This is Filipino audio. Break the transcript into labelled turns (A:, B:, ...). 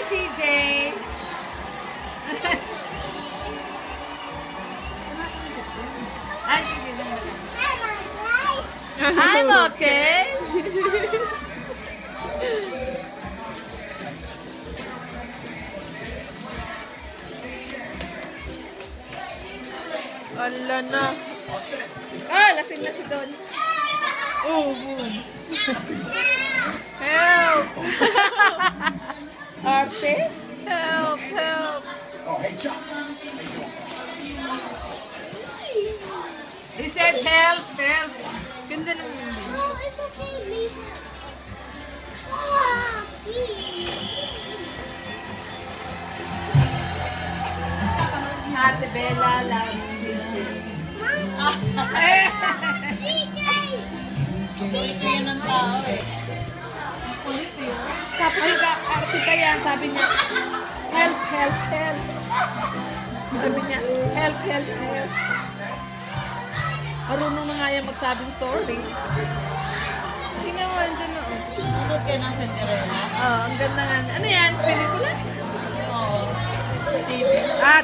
A: CJ. Ay, sige lang. I'm okay.
B: Ala na.
A: Ah, lasing na si Don.
B: Oh, help!
A: Arte?
B: Help! Help!
A: He said help, help.
B: Ganda ng hindi.
C: No, it's okay. Leave it.
A: Ate Bella loves CJ.
C: CJ! CJ!
B: ng tao eh.
A: Tapos arte pa yan, sabi niya, help, help, help. Sabi niya, help, help, help. Marunong na nga yan magsabing sorry.
B: Tingnan mo, hindi na. Nanonood kayo ng Cinderella?
A: Oh, ang ganda nga. Ano yan? Pelikula?
B: Oo. TV.
A: Ah,